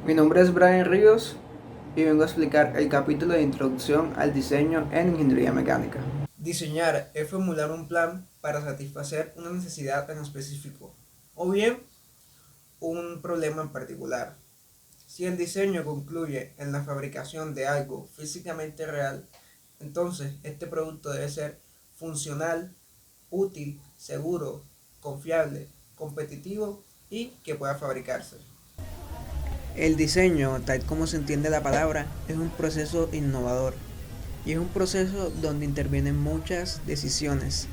Mi nombre es Brian Ríos y vengo a explicar el capítulo de Introducción al diseño en ingeniería mecánica. Diseñar es formular un plan para satisfacer una necesidad en específico o bien un problema en particular. Si el diseño concluye en la fabricación de algo físicamente real, entonces este producto debe ser funcional, útil, seguro, confiable, competitivo y que pueda fabricarse. El diseño, tal como se entiende la palabra, es un proceso innovador y es un proceso donde intervienen muchas decisiones.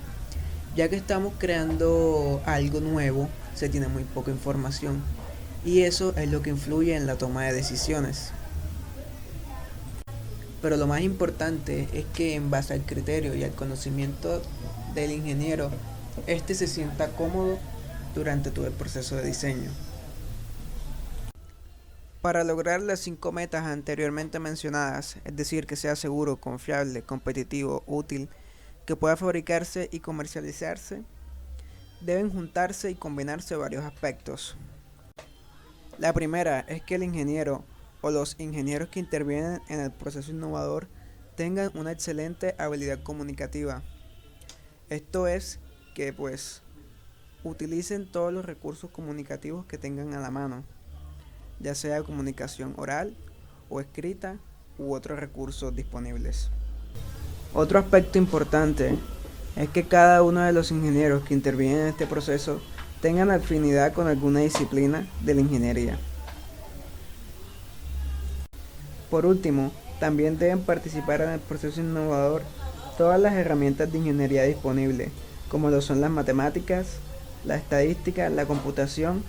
Ya que estamos creando algo nuevo, se tiene muy poca información y eso es lo que influye en la toma de decisiones. Pero lo más importante es que en base al criterio y al conocimiento del ingeniero, este se sienta cómodo durante todo el proceso de diseño. Para lograr las 5 metas anteriormente mencionadas, es decir, que sea seguro, confiable, competitivo, útil, que pueda fabricarse y comercializarse, deben juntarse y combinarse varios aspectos. La primera es que el ingeniero o los ingenieros que intervienen en el proceso innovador tengan una excelente habilidad comunicativa. Esto es que utilicen todos los recursos comunicativos que tengan a la mano, ya sea comunicación oral o escrita u otros recursos disponibles. Otro aspecto importante es que cada uno de los ingenieros que intervienen en este proceso tengan afinidad con alguna disciplina de la ingeniería. Por último, también deben participar en el proceso innovador todas las herramientas de ingeniería disponibles, como lo son las matemáticas, la estadística, la computación,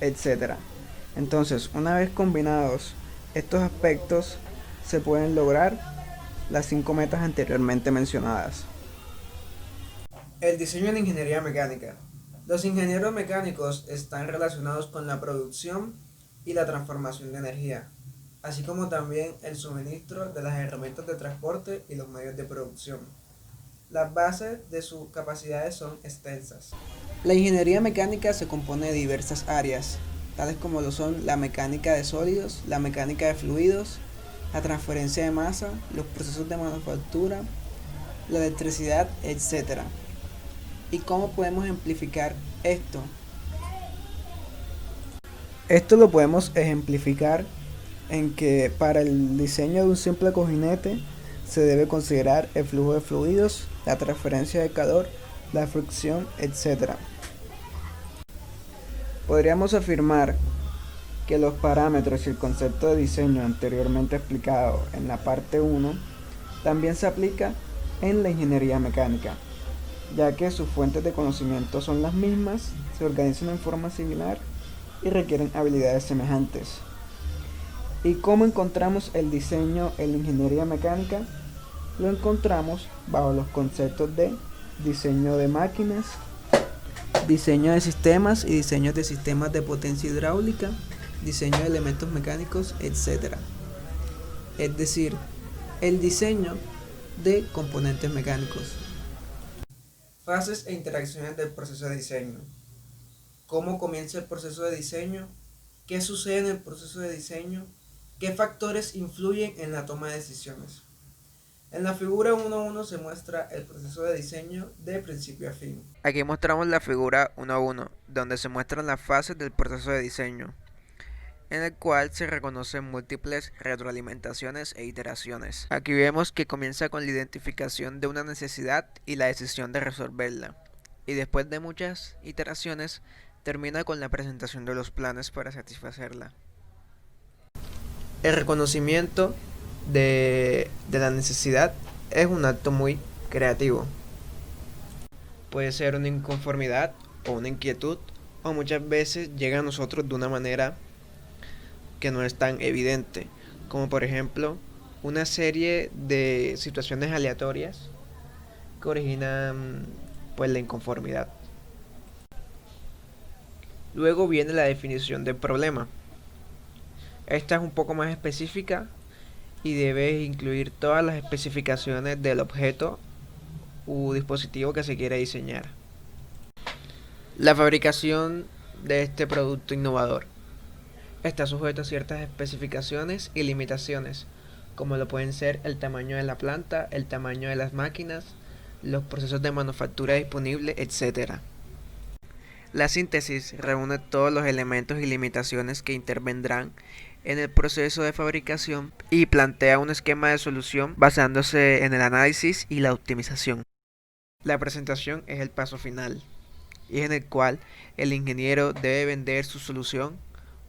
etc. Entonces, una vez combinados estos aspectos, se pueden lograr las 5 metas anteriormente mencionadas. El diseño en ingeniería mecánica. Los ingenieros mecánicos están relacionados con la producción y la transformación de energía, así como también el suministro de las herramientas de transporte y los medios de producción. Las bases de sus capacidades son extensas. La ingeniería mecánica se compone de diversas áreas, tales como lo son la mecánica de sólidos, la mecánica de fluidos, la transferencia de masa, los procesos de manufactura, la electricidad, etc. ¿Y cómo podemos ejemplificar esto? Esto lo podemos ejemplificar en que para el diseño de un simple cojinete se debe considerar el flujo de fluidos, la transferencia de calor, la fricción, etc. Podríamos afirmar que los parámetros y el concepto de diseño anteriormente explicado en la parte 1 también se aplica en la ingeniería mecánica, ya que sus fuentes de conocimiento son las mismas, se organizan en forma similar y requieren habilidades semejantes. ¿Y cómo encontramos el diseño en la ingeniería mecánica? Lo encontramos bajo los conceptos de diseño de máquinas, diseño de sistemas y diseño de sistemas de potencia hidráulica, diseño de elementos mecánicos, etc. Es decir, el diseño de componentes mecánicos. Fases e interacciones del proceso de diseño. ¿Cómo comienza el proceso de diseño? ¿Qué sucede en el proceso de diseño? ¿Qué factores influyen en la toma de decisiones? En la figura 1.1 se muestra el proceso de diseño de principio a fin. Aquí mostramos la figura 1.1, donde se muestran las fases del proceso de diseño, en el cual se reconocen múltiples retroalimentaciones e iteraciones. Aquí vemos que comienza con la identificación de una necesidad y la decisión de resolverla, y después de muchas iteraciones termina con la presentación de los planes para satisfacerla. El reconocimiento de la necesidad es un acto muy creativo. Puede ser una inconformidad o una inquietud, o muchas veces llega a nosotros de una manera que no es tan evidente, como por ejemplo una serie de situaciones aleatorias que originan la inconformidad. Luego viene la definición del problema. Esta es un poco más específica y debe incluir todas las especificaciones del objeto u dispositivo que se quiere diseñar. La fabricación de este producto innovador. Está sujeto a ciertas especificaciones y limitaciones, como lo pueden ser el tamaño de la planta, el tamaño de las máquinas, los procesos de manufactura disponibles, etc. La síntesis reúne todos los elementos y limitaciones que intervendrán en el proceso de fabricación y plantea un esquema de solución basándose en el análisis y la optimización. La presentación es el paso final, y es en el cual el ingeniero debe vender su solución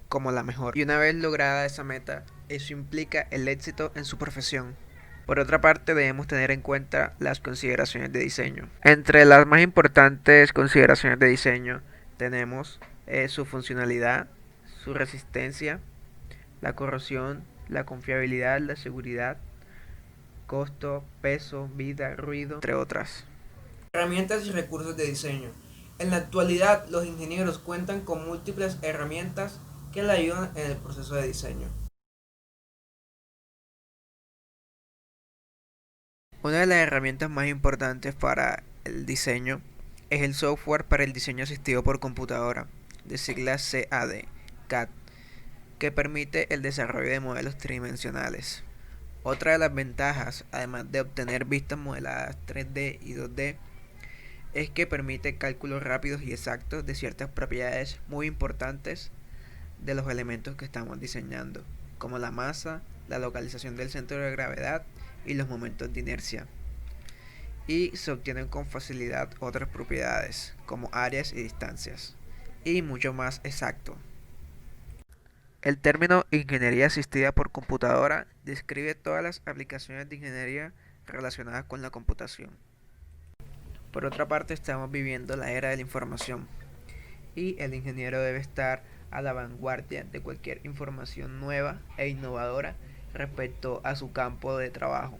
como la mejor. Y una vez lograda esa meta, eso implica el éxito en su profesión. Por otra parte, debemos tener en cuenta las consideraciones de diseño. Entre las más importantes consideraciones de diseño tenemos su funcionalidad, su resistencia, la corrosión, la confiabilidad, la seguridad, costo, peso, vida, ruido, entre otras. Herramientas y recursos de diseño. En la actualidad, los ingenieros cuentan con múltiples herramientas que le ayudan en el proceso de diseño. Una de las herramientas más importantes para el diseño es el software para el diseño asistido por computadora, de siglas CAD, que permite el desarrollo de modelos tridimensionales. Otra de las ventajas, además de obtener vistas modeladas 3D y 2D, es que permite cálculos rápidos y exactos de ciertas propiedades muy importantes de los elementos que estamos diseñando, como la masa, la localización del centro de gravedad y los momentos de inercia. Y se obtienen con facilidad otras propiedades, como áreas y distancias, y mucho más exacto. El término ingeniería asistida por computadora describe todas las aplicaciones de ingeniería relacionadas con la computación. Por otra parte, estamos viviendo la era de la información, y el ingeniero debe estar a la vanguardia de cualquier información nueva e innovadora respecto a su campo de trabajo.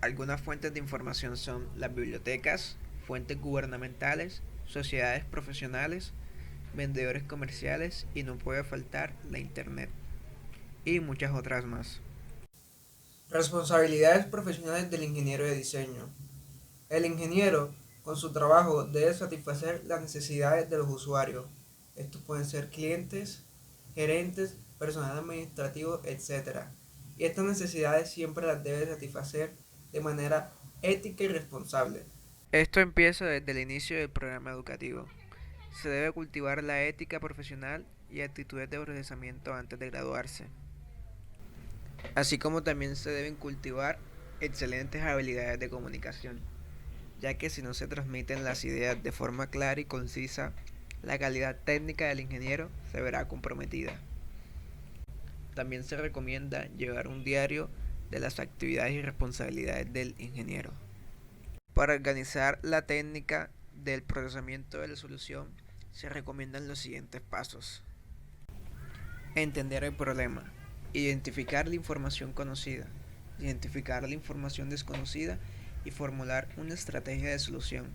Algunas fuentes de información son las bibliotecas, fuentes gubernamentales, sociedades profesionales, vendedores comerciales y no puede faltar la internet y muchas otras más. Responsabilidades profesionales del ingeniero de diseño. El ingeniero, con su trabajo, debe satisfacer las necesidades de los usuarios. Estos pueden ser clientes, gerentes, personal administrativo, etc. Y estas necesidades siempre las debe satisfacer de manera ética y responsable. Esto empieza desde el inicio del programa educativo. Se debe cultivar la ética profesional y actitudes de procesamiento antes de graduarse. Así como también se deben cultivar excelentes habilidades de comunicación, ya que si no se transmiten las ideas de forma clara y concisa, la calidad técnica del ingeniero se verá comprometida. También se recomienda llevar un diario de las actividades y responsabilidades del ingeniero. Para organizar la técnica del procesamiento de la solución, se recomiendan los siguientes pasos. Entender el problema, identificar la información conocida, identificar la información desconocida y formular una estrategia de solución,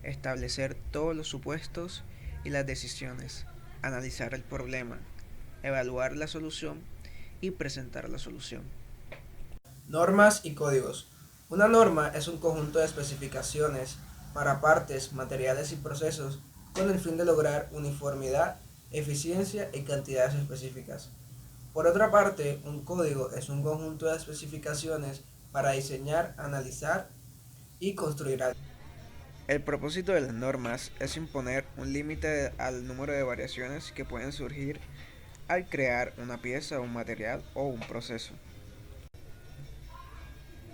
establecer todos los supuestos y las decisiones, analizar el problema, evaluar la solución y presentar la solución. Normas y códigos. Una norma es un conjunto de especificaciones para partes, materiales y procesos con el fin de lograr uniformidad, eficiencia y cantidades específicas. Por otra parte, un código es un conjunto de especificaciones para diseñar, analizar y construir algo. El propósito de las normas es imponer un límite al número de variaciones que pueden surgir al crear una pieza, un material o un proceso.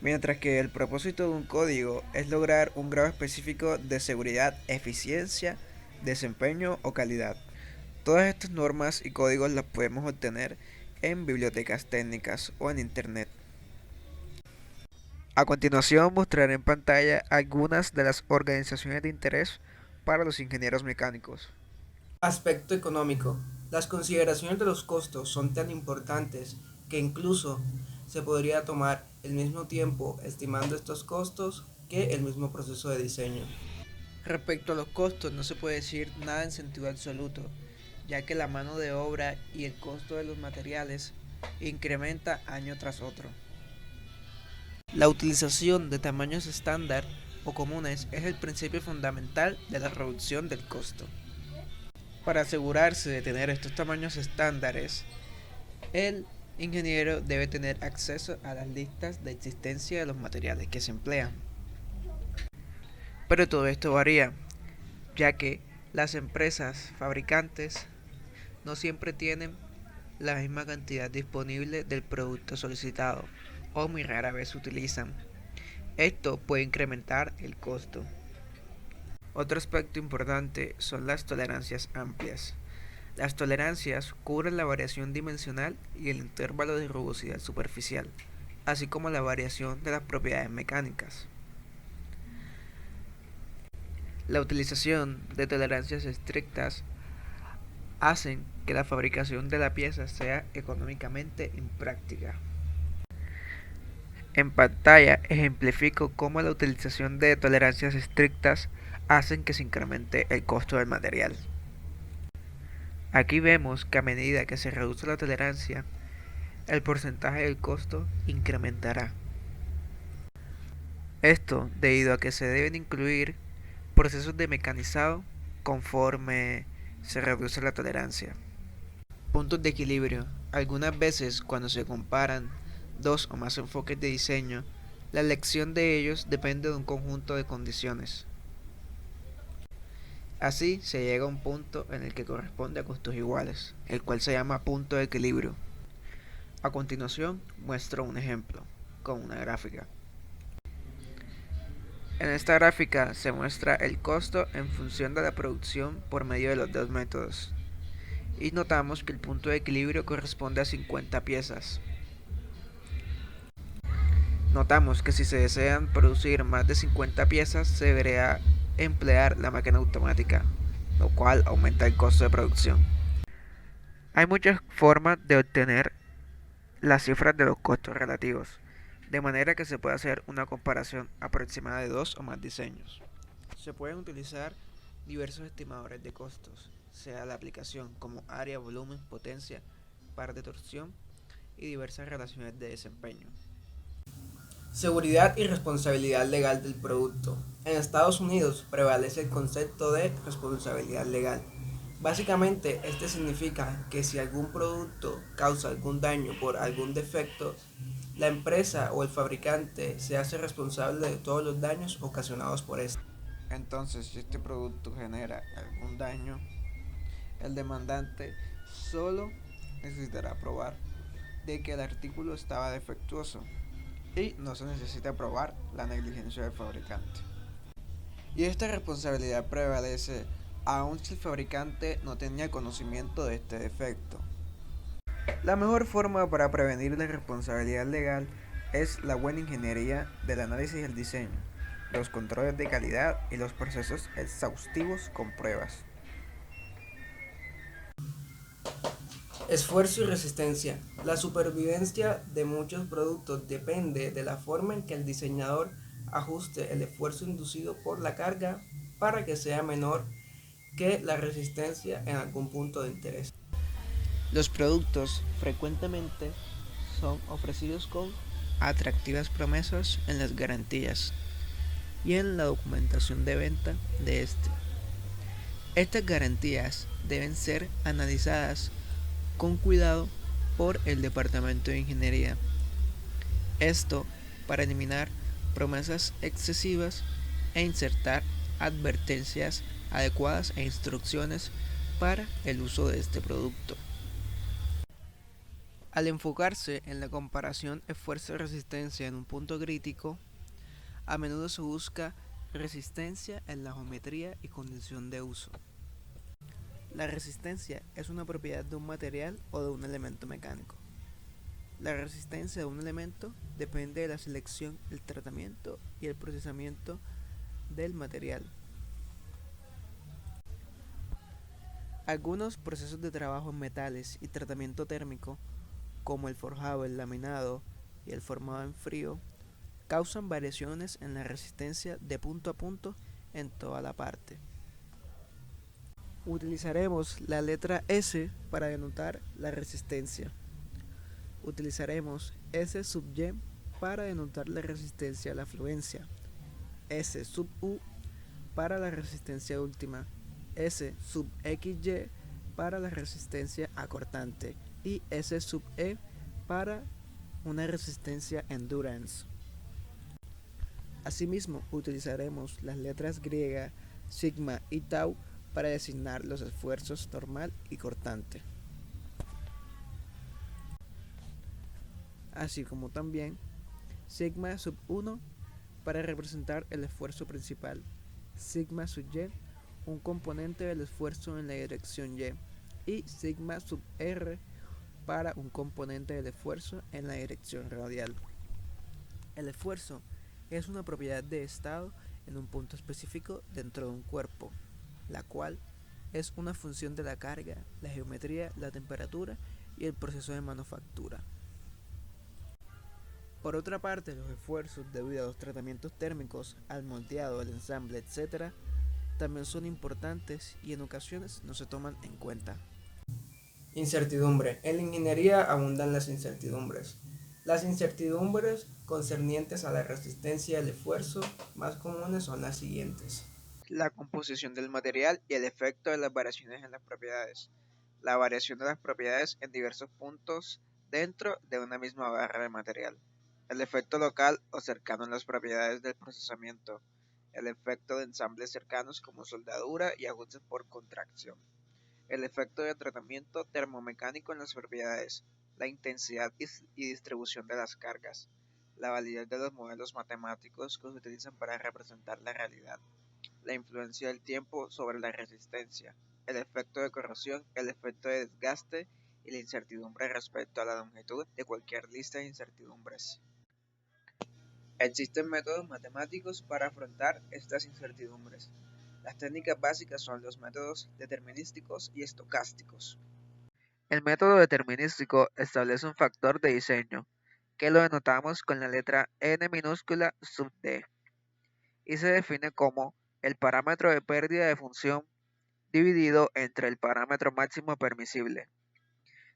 Mientras que el propósito de un código es lograr un grado específico de seguridad, eficiencia, desempeño o calidad. Todas estas normas y códigos las podemos obtener en bibliotecas técnicas o en internet. A continuación mostraré en pantalla algunas de las organizaciones de interés para los ingenieros mecánicos. Aspecto económico. Las consideraciones de los costos son tan importantes que incluso se podría tomar el mismo tiempo estimando estos costos que el mismo proceso de diseño. Respecto a los costos no se puede decir nada en sentido absoluto, ya que la mano de obra y el costo de los materiales incrementa año tras otro. La utilización de tamaños estándar o comunes es el principio fundamental de la reducción del costo. Para asegurarse de tener estos tamaños estándares, el ingeniero debe tener acceso a las listas de existencia de los materiales que se emplean. Pero todo esto varía, ya que las empresas fabricantes no siempre tienen la misma cantidad disponible del producto solicitado o muy rara vez utilizan. Esto puede incrementar el costo. Otro aspecto importante son las tolerancias amplias. Las tolerancias cubren la variación dimensional y el intervalo de rugosidad superficial, así como la variación de las propiedades mecánicas. La utilización de tolerancias estrictas hacen que la fabricación de la pieza sea económicamente impráctica. En pantalla ejemplifico cómo la utilización de tolerancias estrictas hacen que se incremente el costo del material. Aquí vemos que a medida que se reduce la tolerancia, el porcentaje del costo incrementará. Esto debido a que se deben incluir procesos de mecanizado conforme se reduce la tolerancia. Puntos de equilibrio. Algunas veces cuando se comparan dos o más enfoques de diseño, la elección de ellos depende de un conjunto de condiciones. Así se llega a un punto en el que corresponde a costos iguales, el cual se llama punto de equilibrio. A continuación muestro un ejemplo con una gráfica. En esta gráfica se muestra el costo en función de la producción por medio de los dos métodos. Y notamos que el punto de equilibrio corresponde a 50 piezas. Notamos que si se desean producir más de 50 piezas se debería emplear la máquina automática, lo cual aumenta el costo de producción. Hay muchas formas de obtener las cifras de los costos relativos, de manera que se puede hacer una comparación aproximada de dos o más diseños. Se pueden utilizar diversos estimadores de costos, sea la aplicación como área, volumen, potencia, par de torsión y diversas relaciones de desempeño. Seguridad y responsabilidad legal del producto. En Estados Unidos prevalece el concepto de responsabilidad legal. Básicamente, este significa que si algún producto causa algún daño por algún defecto, la empresa o el fabricante se hace responsable de todos los daños ocasionados por este. Entonces, si este producto genera algún daño, el demandante solo necesitará probar de que el artículo estaba defectuoso y no se necesita probar la negligencia del fabricante. Y esta responsabilidad prevalece aun si el fabricante no tenía conocimiento de este defecto. La mejor forma para prevenir la responsabilidad legal es la buena ingeniería del análisis y el diseño, los controles de calidad y los procesos exhaustivos con pruebas. Esfuerzo y resistencia. La supervivencia de muchos productos depende de la forma en que el diseñador ajuste el esfuerzo inducido por la carga para que sea menor que la resistencia en algún punto de interés. Los productos frecuentemente son ofrecidos con atractivas promesas en las garantías y en la documentación de venta de este. Estas garantías deben ser analizadas con cuidado por el departamento de ingeniería. Esto para eliminar promesas excesivas e insertar advertencias adecuadas e instrucciones para el uso de este producto. Al enfocarse en la comparación esfuerzo-resistencia en un punto crítico, a menudo se busca resistencia en la geometría y condición de uso. La resistencia es una propiedad de un material o de un elemento mecánico. La resistencia de un elemento depende de la selección, el tratamiento y el procesamiento del material. Algunos procesos de trabajo en metales y tratamiento térmico, como el forjado, el laminado y el formado en frío, causan variaciones en la resistencia de punto a punto en toda la parte. Utilizaremos la letra S para denotar la resistencia. Utilizaremos S sub Y para denotar la resistencia a la fluencia, S sub U para la resistencia última S sub XY para la resistencia a cortante y S sub E para una resistencia endurance. Asimismo, utilizaremos las letras griegas sigma y tau para designar los esfuerzos normal y cortante, así como también sigma sub 1 para representar el esfuerzo principal, sigma sub y, un componente del esfuerzo en la dirección y, y sigma sub r para un componente del esfuerzo en la dirección radial. El esfuerzo es una propiedad de estado en un punto específico dentro de un cuerpo, la cual es una función de la carga, la geometría, la temperatura y el proceso de manufactura. Por otra parte, los esfuerzos debido a los tratamientos térmicos, al moldeado, al ensamble, etc., también son importantes y en ocasiones no se toman en cuenta. Incertidumbre. En la ingeniería abundan las incertidumbres. Las incertidumbres concernientes a la resistencia y el esfuerzo más comunes son las siguientes. La composición del material y el efecto de las variaciones en las propiedades. La variación de las propiedades en diversos puntos dentro de una misma barra de material. El efecto local o cercano en las propiedades del procesamiento. El efecto de ensambles cercanos como soldadura y ajustes por contracción. El efecto de tratamiento termomecánico en las propiedades. La intensidad y distribución de las cargas. La validez de los modelos matemáticos que se utilizan para representar la realidad. La influencia del tiempo sobre la resistencia, el efecto de corrosión, el efecto de desgaste y la incertidumbre respecto a la longitud de cualquier lista de incertidumbres. Existen métodos matemáticos para afrontar estas incertidumbres. Las técnicas básicas son los métodos determinísticos y estocásticos. El método determinístico establece un factor de diseño, que lo denotamos con la letra n minúscula sub d, y se define como el parámetro de pérdida de función dividido entre el parámetro máximo permisible.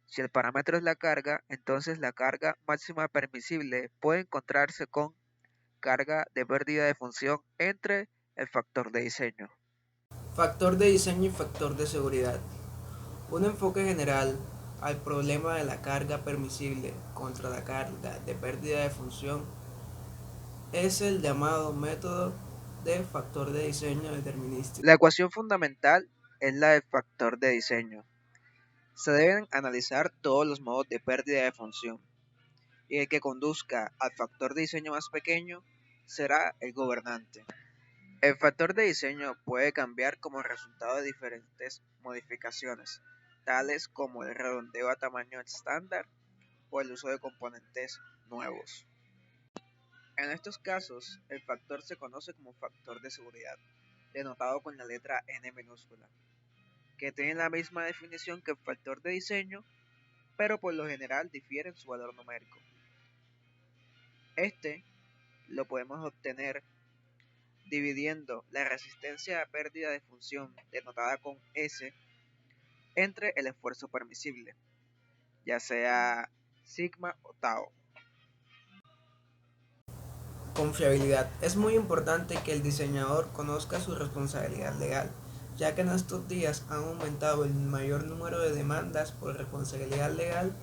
Si el parámetro es la carga, entonces la carga máxima permisible puede encontrarse con carga de pérdida de función entre el factor de diseño. Factor de diseño y factor de seguridad. Un enfoque general al problema de la carga permisible contra la carga de pérdida de función es el llamado método de factor de diseño determinístico. La ecuación fundamental es la del factor de diseño. Se deben analizar todos los modos de pérdida de función, y el que conduzca al factor de diseño más pequeño será el gobernante. El factor de diseño puede cambiar como resultado de diferentes modificaciones, tales como el redondeo a tamaño estándar o el uso de componentes nuevos. En estos casos, el factor se conoce como factor de seguridad, denotado con la letra n minúscula, que tiene la misma definición que el factor de diseño, pero por lo general difiere en su valor numérico. Este lo podemos obtener dividiendo la resistencia a pérdida de función, denotada con S, entre el esfuerzo permisible, ya sea sigma o tau. Confiabilidad. Es muy importante que el diseñador conozca su responsabilidad legal, ya que en estos días han aumentado el mayor número de demandas por responsabilidad legal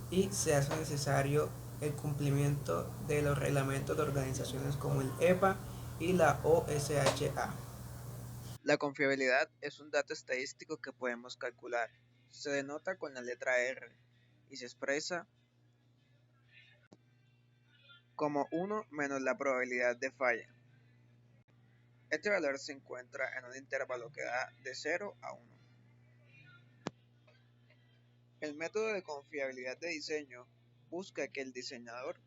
y se hace necesario el cumplimiento de los reglamentos de organizaciones como el EPA y la OSHA. La confiabilidad es un dato estadístico que podemos calcular. Se denota con la letra R y se expresa como 1 menos la probabilidad de falla. Este valor se encuentra en un intervalo que da de 0 a 1. El método de confiabilidad de diseño busca que el diseñador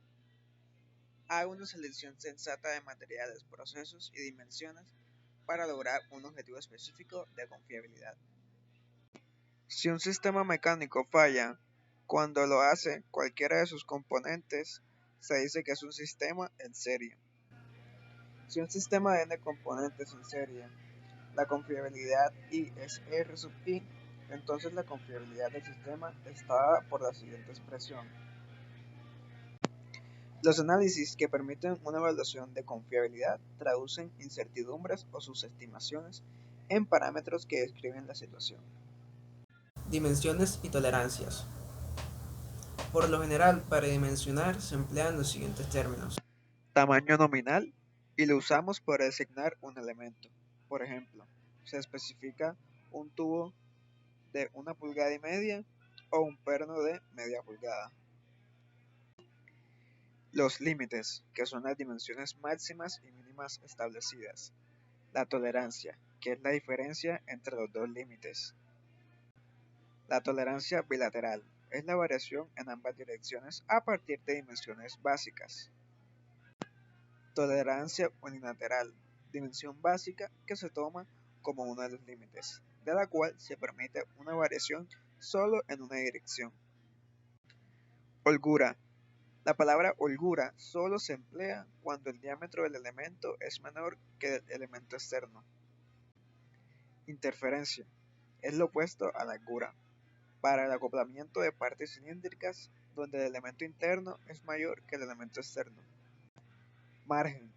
haga una selección sensata de materiales, procesos y dimensiones para lograr un objetivo específico de confiabilidad. Si un sistema mecánico falla, cuando lo hace cualquiera de sus componentes, se dice que es un sistema en serie. Si un sistema de n componentes en serie, la confiabilidad I es R sub I, entonces la confiabilidad del sistema está dada por la siguiente expresión. Los análisis que permiten una evaluación de confiabilidad traducen incertidumbres o subestimaciones en parámetros que describen la situación. Dimensiones y tolerancias. Por lo general, para dimensionar se emplean los siguientes términos. Tamaño nominal, y lo usamos para designar un elemento. Por ejemplo, se especifica un tubo de 1,5 pulgadas o un perno de media pulgada. Los límites, que son las dimensiones máximas y mínimas establecidas. La tolerancia, que es la diferencia entre los dos límites. La tolerancia bilateral es la variación en ambas direcciones a partir de dimensiones básicas. Tolerancia unilateral, dimensión básica que se toma como uno de los límites, de la cual se permite una variación solo en una dirección. Holgura. La palabra holgura solo se emplea cuando el diámetro del elemento es menor que el elemento externo. Interferencia. Es lo opuesto a la holgura. Para el acoplamiento de partes cilíndricas donde el elemento interno es mayor que el elemento externo. Margen.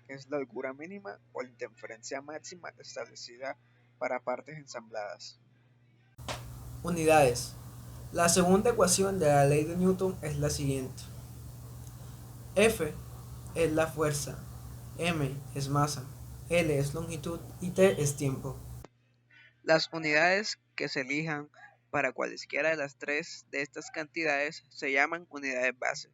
Es la holgura mínima o la interferencia máxima establecida para partes ensambladas. Unidades. La segunda ecuación de la ley de Newton es la siguiente. F es la fuerza, m es masa, L es longitud y T es tiempo. Las unidades que se elijan para cualesquiera de las tres de estas cantidades se llaman unidades base.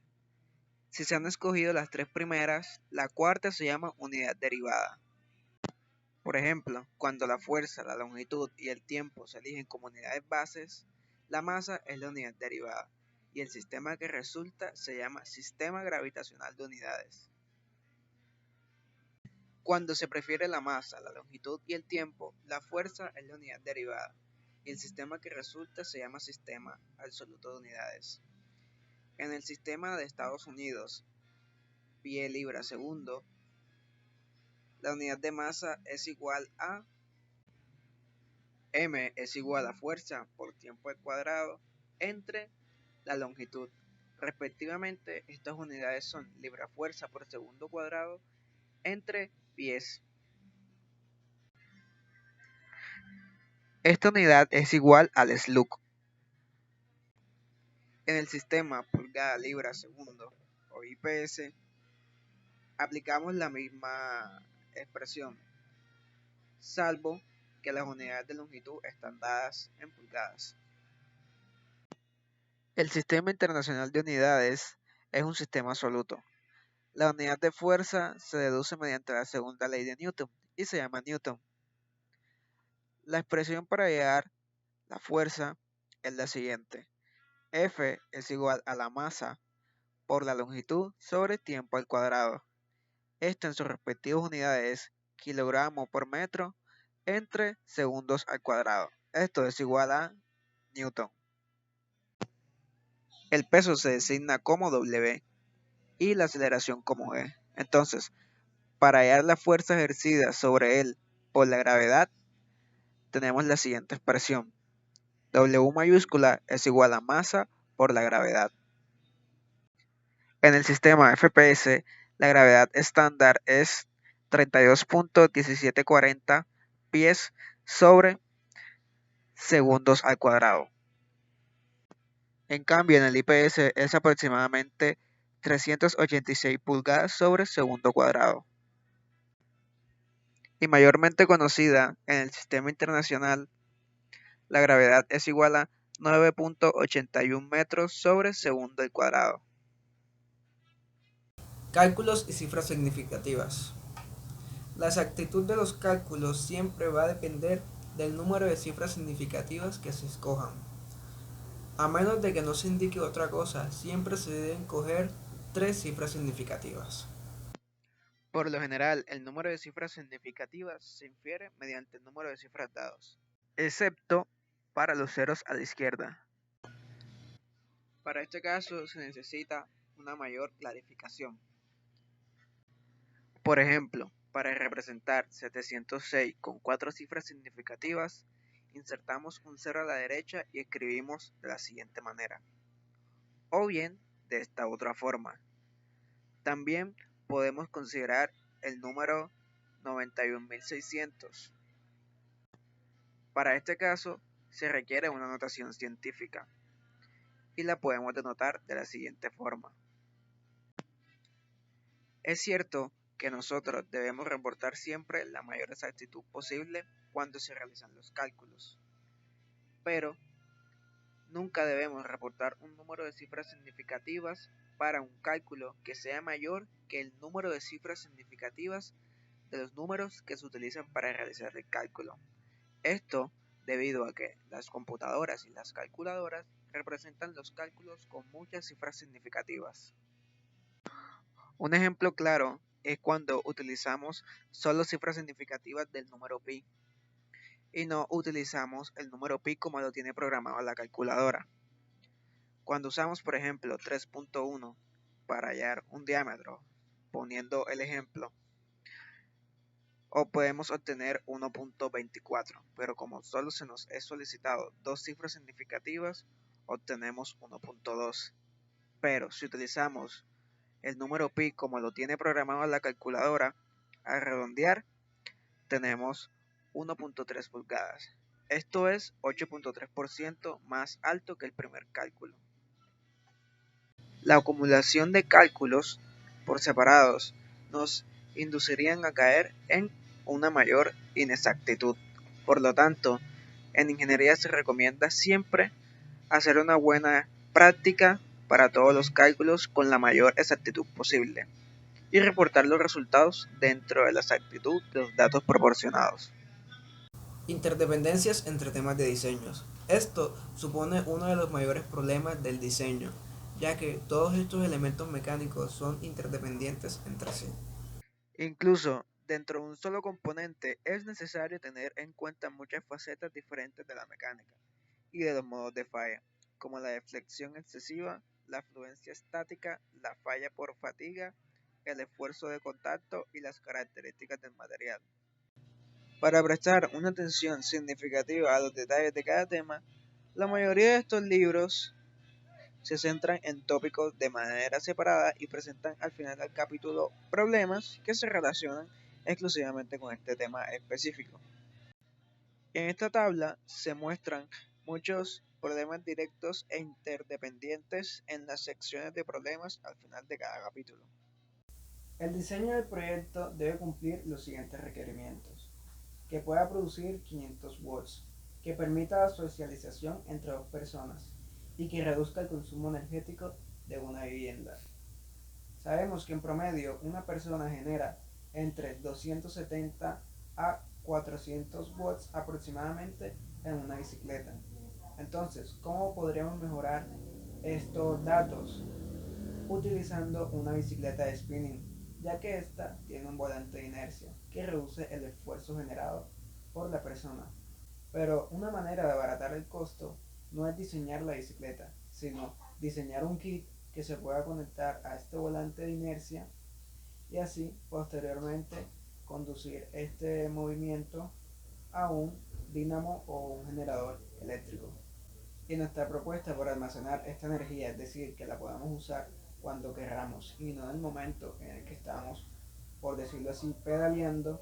Si se han escogido las tres primeras, la cuarta se llama unidad derivada. Por ejemplo, cuando la fuerza, la longitud y el tiempo se eligen como unidades bases, la masa es la unidad derivada y el sistema que resulta se llama sistema gravitacional de unidades. Cuando se prefiere la masa, la longitud y el tiempo, la fuerza es la unidad derivada y el sistema que resulta se llama sistema absoluto de unidades. En el sistema de Estados Unidos, pie libra segundo, la unidad de masa es igual a m es igual a fuerza por tiempo al cuadrado entre la longitud. Respectivamente, estas unidades son libra-fuerza por segundo cuadrado entre pies. Esta unidad es igual al slug. En el sistema pulgada-libra-segundo o IPS, aplicamos la misma expresión, salvo que las unidades de longitud están dadas en pulgadas. El sistema internacional de unidades es un sistema absoluto. La unidad de fuerza se deduce mediante la segunda ley de Newton y se llama Newton. La expresión para hallar la fuerza es la siguiente. F es igual a la masa por la longitud sobre tiempo al cuadrado. Esto en sus respectivas unidades, kilogramo por metro entre segundos al cuadrado. Esto es igual a Newton. El peso se designa como W y la aceleración como E. Entonces, para hallar la fuerza ejercida sobre él por la gravedad, tenemos la siguiente expresión. W mayúscula es igual a masa por la gravedad. En el sistema FPS, la gravedad estándar es 32.1740 pies sobre segundos al cuadrado. En cambio, en el IPS es aproximadamente 386 pulgadas sobre segundo cuadrado. Y mayormente conocida en el sistema internacional, la gravedad es igual a 9.81 metros sobre segundo al cuadrado. Cálculos y cifras significativas. La exactitud de los cálculos siempre va a depender del número de cifras significativas que se escojan. A menos de que no se indique otra cosa, siempre se deben coger 3 cifras significativas. Por lo general, el número de cifras significativas se infiere mediante el número de cifras dados, excepto para los ceros a la izquierda. Para este caso se necesita una mayor clarificación. Por ejemplo, para representar 706 con 4 cifras significativas, insertamos un cero a la derecha y escribimos de la siguiente manera. O bien, de esta otra forma. También podemos considerar el número 91.600 Para este caso, se requiere una notación científica y la podemos denotar de la siguiente forma. Es cierto que nosotros debemos reportar siempre la mayor exactitud posible cuando se realizan los cálculos, pero nunca debemos reportar un número de cifras significativas para un cálculo que sea mayor que el número de cifras significativas de los números que se utilizan para realizar el cálculo. Esto debido a que las computadoras y las calculadoras representan los cálculos con muchas cifras significativas. Un ejemplo claro es cuando utilizamos solo cifras significativas del número pi y no utilizamos el número pi como lo tiene programado la calculadora. Cuando usamos, por ejemplo, 3.1 para hallar un diámetro, poniendo el ejemplo, o podemos obtener 1.24, pero como solo se nos es solicitado dos cifras significativas, obtenemos 1.2. Pero si utilizamos el número pi como lo tiene programado la calculadora, al redondear, tenemos 1.3 pulgadas. Esto es 8.3% más alto que el primer cálculo. La acumulación de cálculos por separados nos inducirían a caer en una mayor inexactitud. Por lo tanto, en ingeniería se recomienda siempre hacer una buena práctica para todos los cálculos con la mayor exactitud posible y reportar los resultados dentro de la exactitud de los datos proporcionados. Interdependencias entre temas de diseños. Esto supone uno de los mayores problemas del diseño, ya que todos estos elementos mecánicos son interdependientes entre sí. Incluso dentro de un solo componente es necesario tener en cuenta muchas facetas diferentes de la mecánica y de los modos de falla, como la deflexión excesiva, la fluencia estática, la falla por fatiga, el esfuerzo de contacto y las características del material. Para prestar una atención significativa a los detalles de cada tema, la mayoría de estos libros se centran en tópicos de manera separada y presentan al final del capítulo problemas que se relacionan exclusivamente con este tema específico. En esta tabla se muestran muchos problemas directos e interdependientes en las secciones de problemas al final de cada capítulo. El diseño del proyecto debe cumplir los siguientes requerimientos: que pueda producir 500 watts, que permita la socialización entre dos personas y que reduzca el consumo energético de una vivienda. Sabemos que en promedio una persona genera entre 270 a 400 watts aproximadamente en una bicicleta. Entonces, ¿cómo podríamos mejorar estos datos? Utilizando una bicicleta de spinning, ya que esta tiene un volante de inercia que reduce el esfuerzo generado por la persona. Pero una manera de abaratar el costo no es diseñar la bicicleta, sino diseñar un kit que se pueda conectar a este volante de inercia y así posteriormente conducir este movimiento a un dínamo o un generador eléctrico. Y nuestra propuesta por almacenar esta energía, es decir, que la podamos usar cuando queramos y no en el momento en el que estamos, por decirlo así, pedaleando,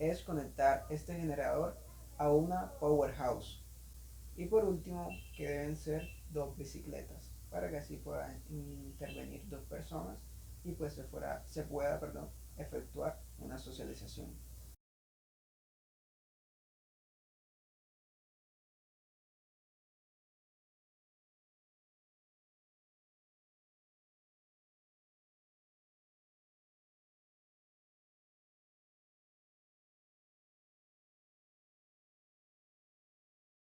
es conectar este generador a una powerhouse. Y por último, que deben ser dos bicicletas, para que así puedan intervenir dos personas y pues se pueda efectuar una socialización.